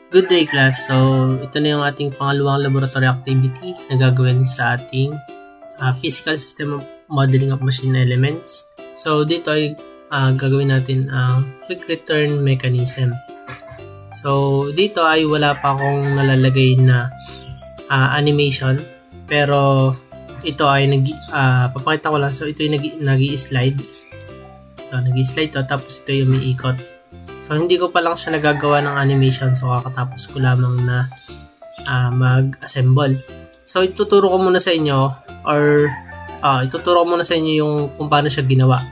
Good day class. So, ito na yung ating pangalawang laboratory activity na gagawin sa ating physical system modeling of machine elements. So, dito ay gagawin natin ang quick return mechanism. So, dito ay wala pa akong nalalagay na animation, pero ito ay papakita ko lang. So, ito ay nag-i-slide. Ito, nag-i-slide to, tapos ito yung may ikot. So, hindi ko pa lang siya nagagawa ng animation. So, kakatapos ko lamang na mag-assemble. So, ituturo ko muna sa inyo yung kung paano siya ginawa.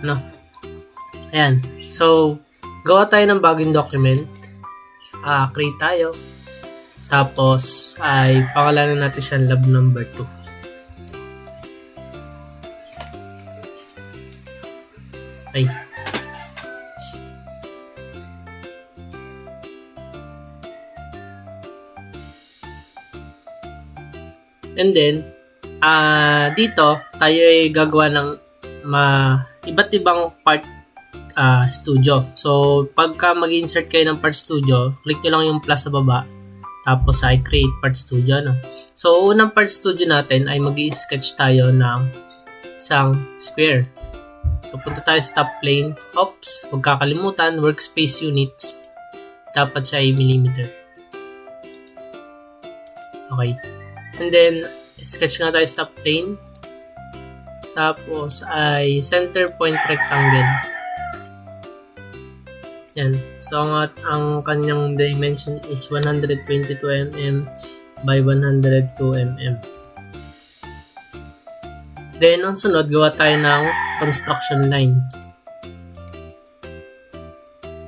No? Ayan. So, gawa tayo ng bagong document. Create tayo. Tapos, ay pangalanan natin siya lab number 2. Ay. And then, dito, tayo ay gagawa ng iba't ibang part studio. So, pagka mag-insert kayo ng part studio, click nyo lang yung plus sa baba. Tapos ay create part studio. No? So, unang part studio natin ay mag-i-sketch tayo ng isang square. So, punta tayo sa top plane. Oops, huwag kakalimutan, workspace units. Dapat siya ay millimeter. Okay. And then, sketch nga tayo sa top plane. Tapos ay center point rectangle. Yan. So, ang kanyang dimension is 122 mm by 102 mm. Then, ang sunod, gawa tayo ng construction line.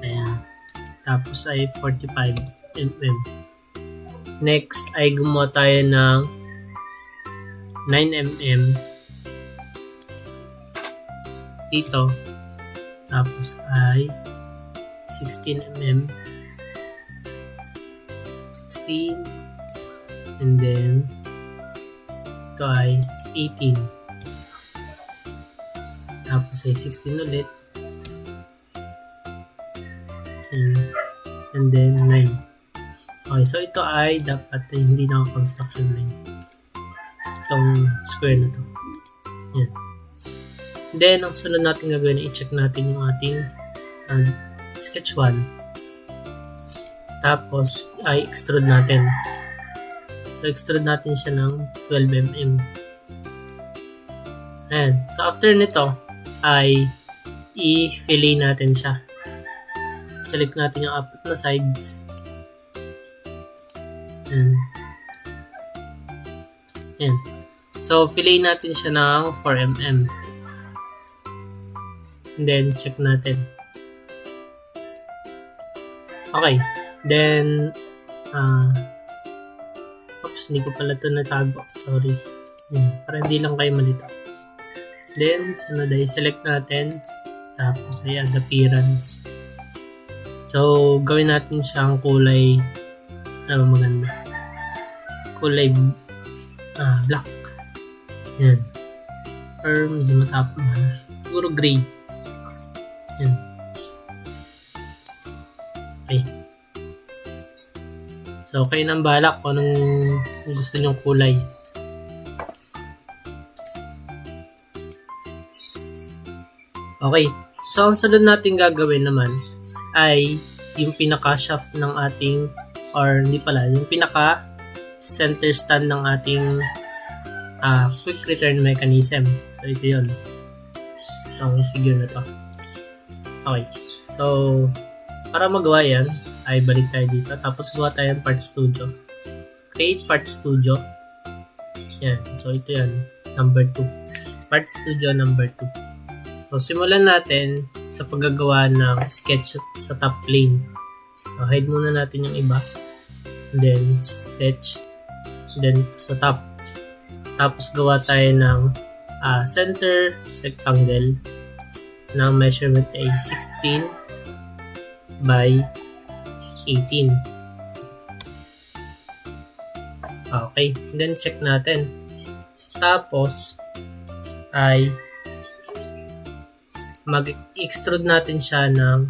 Ayan. Tapos ay 45 mm. Next ay gumawa tayo ng 9mm dito. Tapos ay 16mm. 16. And then ito ay 18. Tapos ay 16 ulit. And then 9. Okay, so ito ay dapat ay hindi naka-construction line. Itong square na to. Yan. Then, ang sunod natin gagawin, i-check natin yung ating sketch 1. Tapos, ay extrude natin. So, extrude natin siya ng 12mm. Ayan. So, after nito, ay i-fillet natin siya. Select natin yung apat na sides. Ayan. So, fillet natin siya ng 4mm. And then, check natin. Okay. Then, oops, hindi ko pala ito natago. Sorry. Ayan. Para hindi lang kayo malito. Then, sunod ay select natin. Tapos ay add appearance. So, gawin natin siyang kulay maganda. Kulay black. Yan. Or medyo matapang. Siguro gray. Yan. Okay. So, kayo nang bahala kung anong gusto nyong kulay. Okay. So, ang sunod natin gagawin naman ay yung pinaka-shaft ng ating yung pinaka-center stand ng ating quick return mechanism. So, ito yun. Itong figure na to. Okay. So, para magawa yan, ay balik tayo dito. Tapos, gawa tayo ng part studio. Create part studio. Yan. So, ito yan. Number 2. Part studio number 2. So, simulan natin sa paggagawa ng sketch sa top plane. So, hide muna natin yung iba. And then, sketch. And then, sa top. Tapos, gawa tayo ng center rectangle ng measurement ay 16 by 18. Okay. And then, check natin. Tapos, ay mag-extrude natin siya ng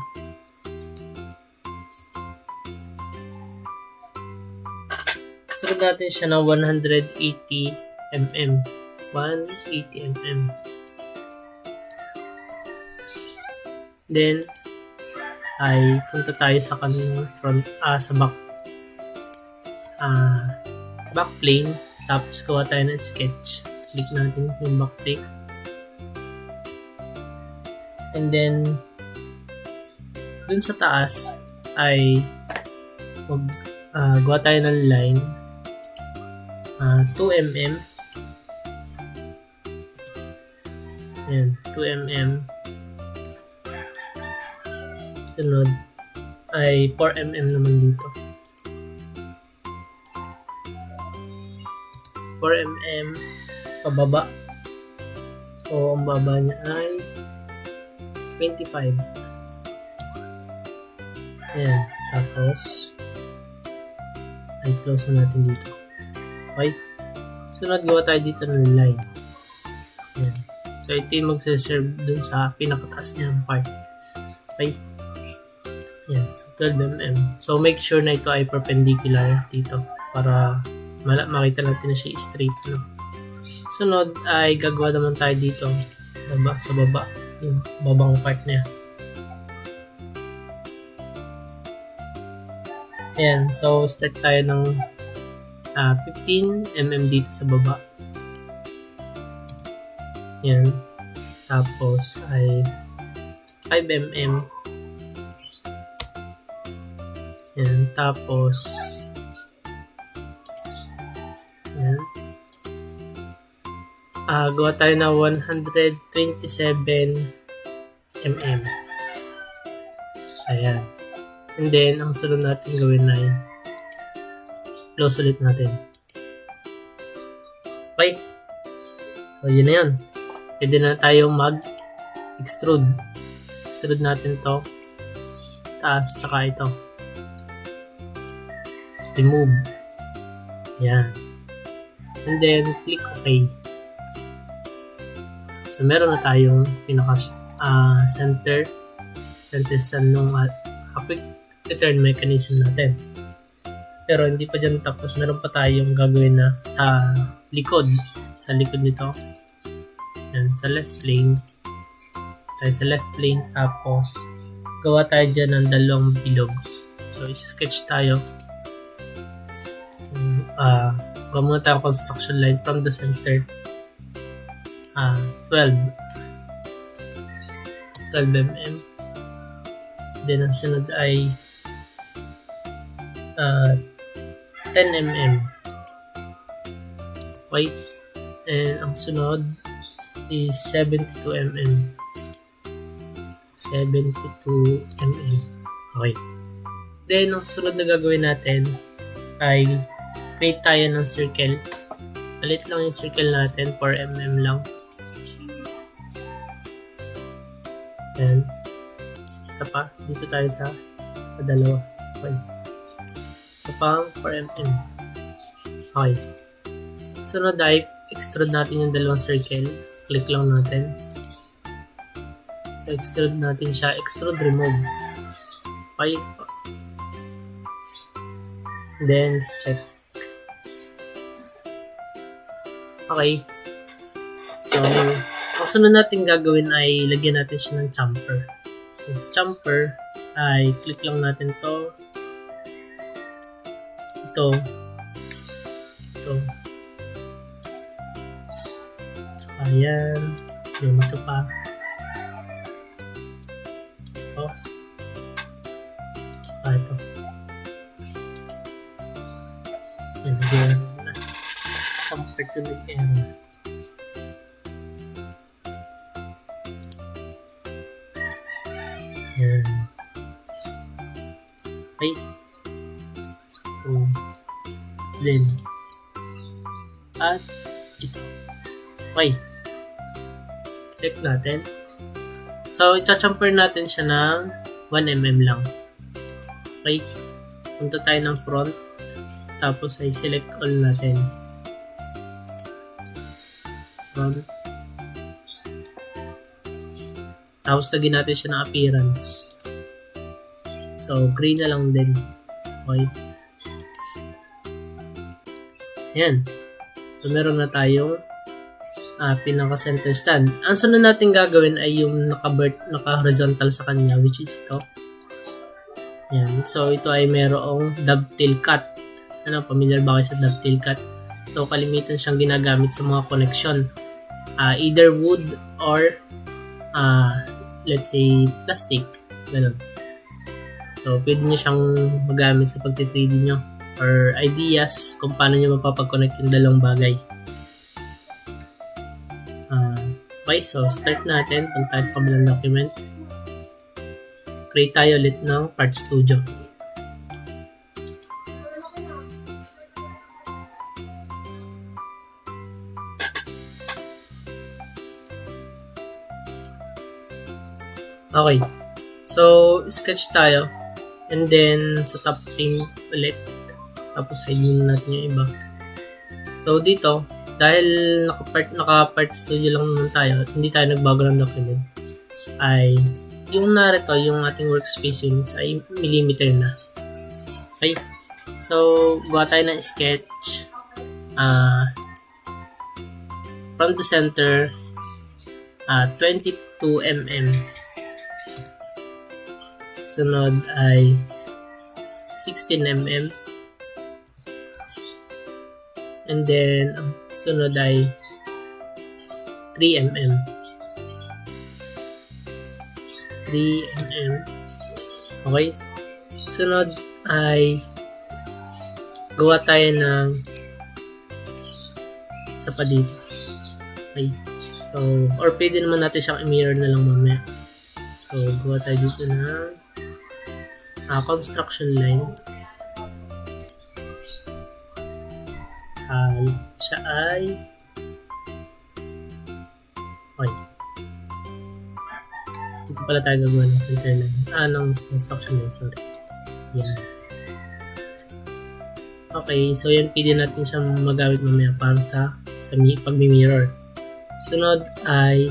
extrude natin siya ng 180 mm. 180 mm. Then, ay punta tayo sa kanyang front, sa back plane. Tapos gawa tayo ng sketch. Click natin yung back plane. And then, dun sa taas ay gawa tayo ng line 2 mm. Ayan, 2 mm. Sunod ay 4 mm naman dito. 4 mm pababa. So, ang baba niya ay 25. Ayan. Tapos, ay close na natin dito. Okay. Sunod, gawa tayo dito ng line. Ayan. So, ito yung magsaserve dun sa pinakataas niyang part. Okay. Ayan. So, 12 mm. So, make sure na ito ay perpendicular dito para makita natin na siya straight. No? Sunod ay gagawa naman tayo dito sa baba. Yung babang part niya. Ayan. So, start tayo ng 15 mm dito sa baba. Ayan. Tapos ay 5 mm. Ayan. Tapos ayan. Gawa tayo na 127 mm. Ayan. And then, ang sunod natin gawin ay close ulit natin. Okay. So, yun na yun. Pwede na tayong mag-extrude. Extrude natin to. Taas at saka ito. Remove. Ayan. And then, click OK. So, meron na tayong center stand ng quick return mechanism natin. Pero hindi pa dyan tapos, meron pa tayong gagawin na sa likod. Sa likod nito. Yan, sa left plane. Tayo sa left plane. Tapos, gawa tayo dyan ng dalawang bilog. So, sketch tayo. Gawa muna tayong construction line from the center. 12 mm. Then, ang sunod ay 10 mm. Okay. And ang sunod is 72 mm. 72 mm. Okay. Then, ang sunod na gagawin natin ay create tayo ng circle. Malit lang yung circle natin, 4 mm lang. Ayan. Isa pa, dito tayo sa dalawa. Okay. Isa pa, 4 mm. Okay. Sunod ay, extrude natin yung dalawang circle. Click lang natin. So, extrude natin siya. Extrude remove. Okay. Then, check. Okay. So, ang sunod natin gagawin ay lagyan natin siya ng chamfer. So, sa chamfer ay click lang natin to. Ito. So, ayan. Then, ito pa. Ito. Saka ito. Ayan, lagyan na. Chamfer to nag-error. Yan. Okay. So, then, at ito. Okay. Check natin. So, i-chamfer natin siya ng 1 mm lang. Okay. Punta tayo ng front. Tapos ay select all natin. Front. Tapos lagyan natin siya ng appearance. So, gray na lang din. Okay. Ayan. So, meron na tayong pinaka-center stand. Ang sunod natin gagawin ay yung naka-horizontal sa kanya, which is ito. Ayan. So, ito ay merong dovetail cut. Ano, familiar ba kayo sa dovetail cut? So, kalimitan siyang ginagamit sa mga connection. Either wood or, let's say, plastic. Ganun. So, pwede nyo siyang magamit sa pag-3D nyo or ideas kung paano nyo mapapag-connect yung dalawang bagay. Okay, so start natin. Punta tayo sa kabilang document. Create tayo ulit ng Part Studio. Okay. So, sketch tayo. And then, sa top pane ulit. Tapos, hide muna natin yung iba. So, dito, dahil naka-part studio lang naman tayo, hindi tayo nagbago ng document, ay yung narito, yung ating workspace units ay millimeter na. Okay? So, gawa tayo ng sketch. From the center, 22 mm. Sunod ay 16 mm. And then, sunod ay 3 mm. 3 mm. Okay. Sunod ay gawa tayo ng isa pa dito. Okay. So, or pwede naman natin siyang i-mirror na lang mamaya. So, gawa tayo dito ng construction line. Siya ay okay. Dito pala tayo gagawa ng center line. Ng construction line, sorry. Yan. Okay, so yan pwede natin siyang magamit mamaya para sa pag-mirror. Sunod ay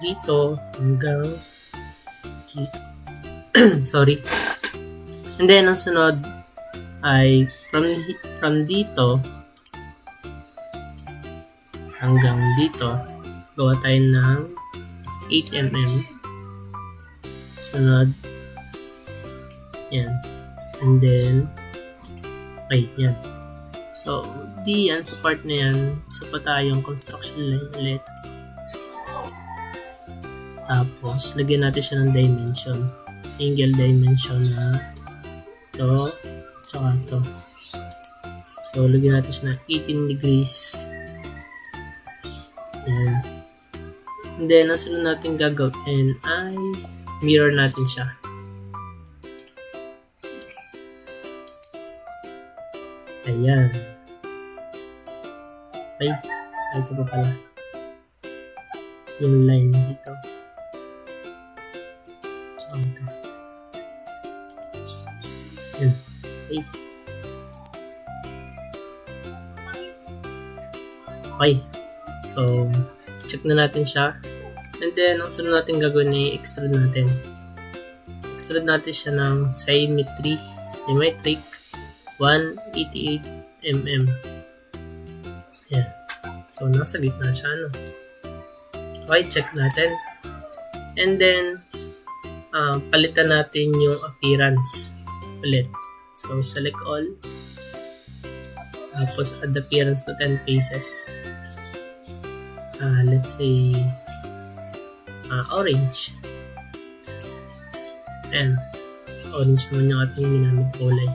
dito hanggang sorry. And then ang sunod ay from dito hanggang dito gawa tayo ng 8 mm. Sunod yan. And then okay, yan. So, diyan sa part na yan, isa pa tayong construction line ulit. Tapos, lagyan natin siya ng dimension. Angle dimension na ito, tsaka ito. So, lagyan natin siya ng 18 degrees. Ayan. And then, ang sunod natin gagawin ay mirror natin siya. Ayan. Ay, ito pa pala. Yung line dito. Tsaka ito. Ayan. Okay. Okay. So, check na natin siya. And then, ang sunod natin gagawin ay extrude natin. Extrude natin siya ng symmetric 188 mm. Ayan. So, nasa gitna siya, no? Okay, check natin. And then, palitan natin yung appearance ulit. So, select all. Tapos, add appearance to 10 faces. Let's say, orange. And, orange naman yung ating ginamit kulay.